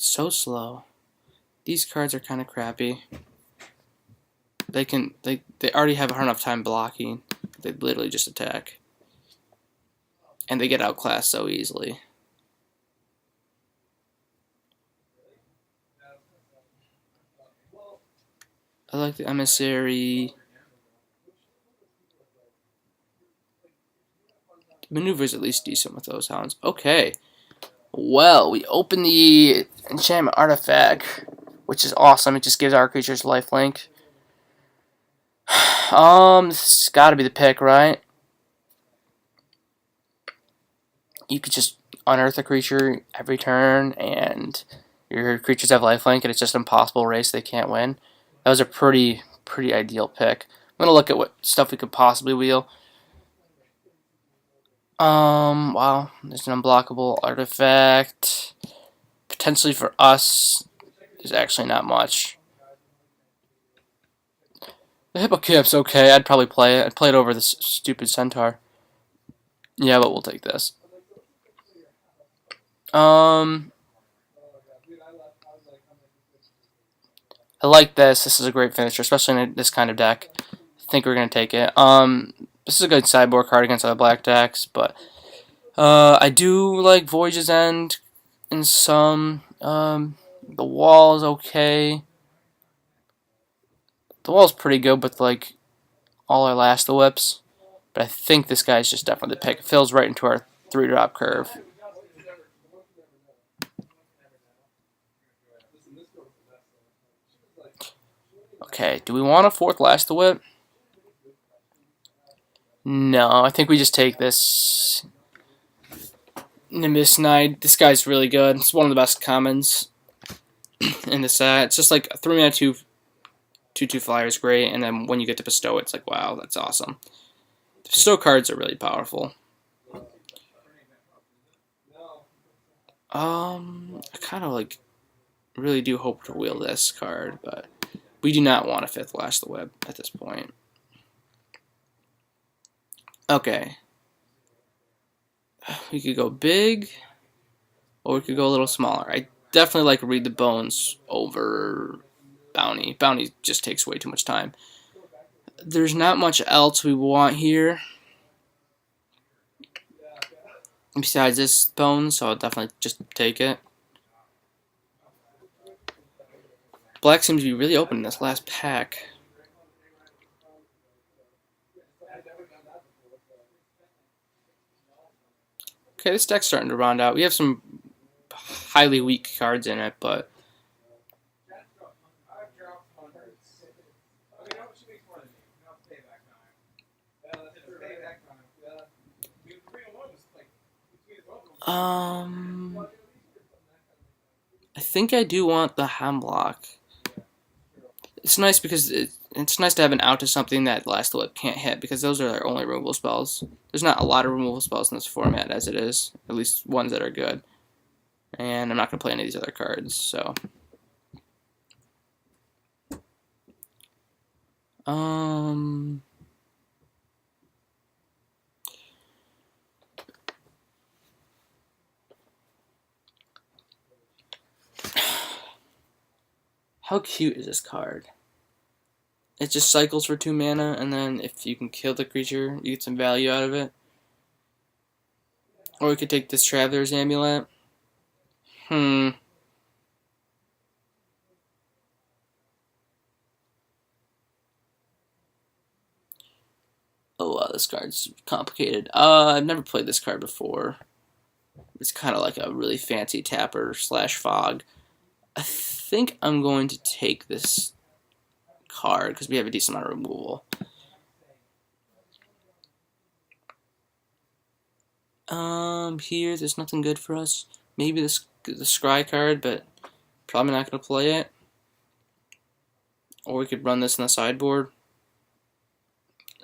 So slow. These cards are kind of crappy. They already have a hard enough time blocking. They literally just attack. And they get outclassed so easily. I like the Emissary. Maneuver's at least decent with those hounds. Okay. Well, we open the enchantment artifact, which is awesome. It just gives our creatures lifelink. This has got to be the pick, right? You could just unearth a creature every turn, and your creatures have lifelink, and it's just an impossible race they can't win. That was a pretty ideal pick. I'm gonna look at what stuff we could possibly wheel. Wow, there's an unblockable artifact. Potentially for us, there's actually not much. The Hippocam's okay. I'd probably play it. I'd play it over this stupid Centaur. Yeah, but we'll take this. I like this. This is a great finisher, especially in this kind of deck. I think we're gonna take it. This is a good sideboard card against other black decks, but I do like Voyage's End in some. The wall is okay. The wall's pretty good with like all our last whips, but I think this guy's just definitely the pick. It fills right into our 3-drop curve. Okay, do we want a 4th last whip? No, I think we just take this Nimbus Knight. This guy's really good. It's one of the best commons in the set. It's just like a 3-mana 2/2 flyer is great, and then when you get to bestow, it's like, wow, that's awesome. The bestow cards are really powerful. I kind of like really do hope to wheel this card, but we do not want a 5th Lash the Web at this point. Okay. We could go big, or we could go a little smaller. I definitely like Read the Bones over Bounty. Bounty just takes way too much time. There's not much else we want here besides this Bones, so I'll definitely just take it. Black seems to be really open in this last pack. Okay, this deck's starting to round out. We have some highly weak cards in it, but I think I do want the Hemlock. It's nice because it's nice to have an out to something that Last Whip can't hit, because those are our only removal spells. There's not a lot of removal spells in this format as it is, at least ones that are good. And I'm not going to play any of these other cards, so. How cute is this card? It just cycles for 2 mana, and then if you can kill the creature, you get some value out of it. Or we could take this Traveler's Amulet. Oh wow, this card's complicated. I've never played this card before. It's kind of like a really fancy tapper / fog. I think I'm going to take this card because we have a decent amount of removal. Here there's nothing good for us. Maybe the Scry card, but probably not going to play it. Or we could run this in the sideboard.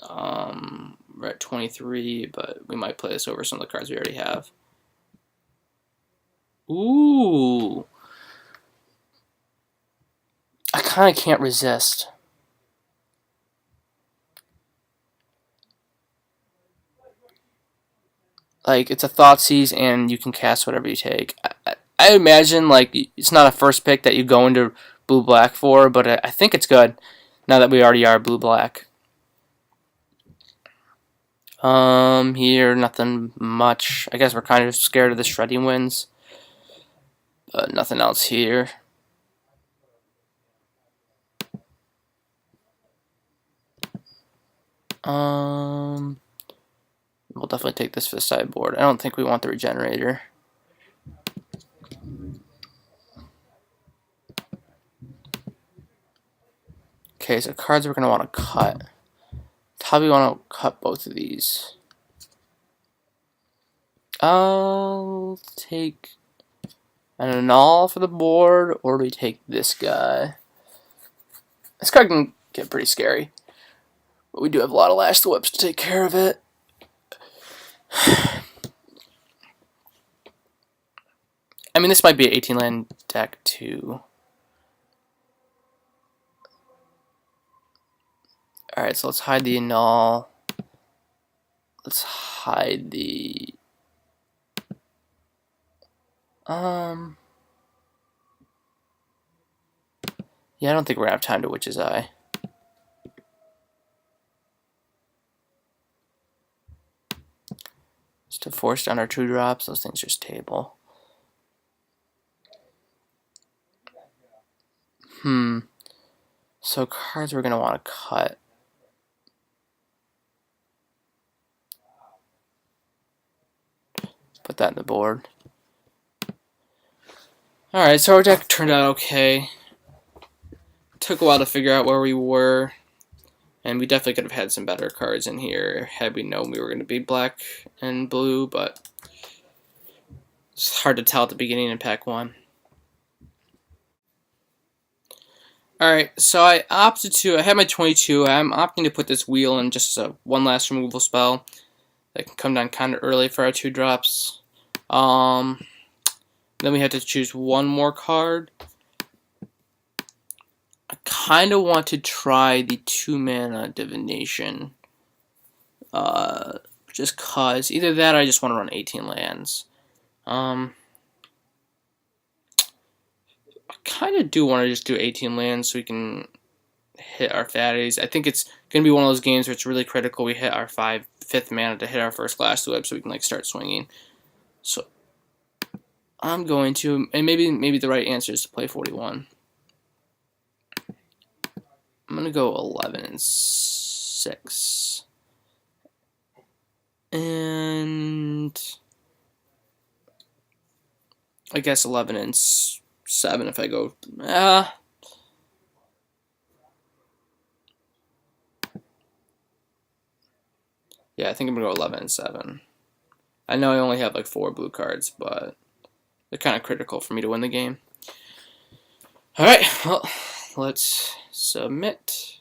We're at 23, but we might play this over some of the cards we already have. Ooh. I kind of can't resist. Like, it's a Thoughtseize, and you can cast whatever you take. I imagine like it's not a first pick that you go into blue black for, but I think it's good now that we already are blue black. Here nothing much. I guess we're kind of scared of the shredding winds, but nothing else here. We'll definitely take this for the sideboard. I don't think we want the regenerator. Okay, so cards we're going to want to cut. Probably want to cut both of these. I'll take an annul for the board, or we take this guy. This card can get pretty scary, but we do have a lot of last whips to take care of it. I mean, this might be an 18 land deck too. Alright, so let's hide the annul. Let's hide the... Yeah, I don't think we're going to have time to Witch's Eye. Just to force down our 2-drops, those things just table. So cards we're going to want to cut. Put that in the board. Alright, so our deck turned out okay. Took a while to figure out where we were, and we definitely could have had some better cards in here had we known we were going to be black and blue, but it's hard to tell at the beginning in pack 1. Alright, so I had my 22, I'm opting to put this wheel in just as a one last removal spell that can come down kind of early for our 2-drops. Then we have to choose one more card. I kind of want to try the 2-mana divination. Just cause. Either that or I just want to run 18 lands. I kind of do want to just do 18 lands so we can hit our fatties. I think it's going to be one of those games where it's really critical we hit our 5th mana to hit our first Glass Whip so we can like start swinging. So I'm going to, and maybe the right answer is to play 41. I'm going to go 11 and 6. And I guess 11 and 7 if I go... yeah, I think I'm going to go 11 and 7. I know I only have like 4 blue cards, but they're kind of critical for me to win the game. Alright, well, let's submit.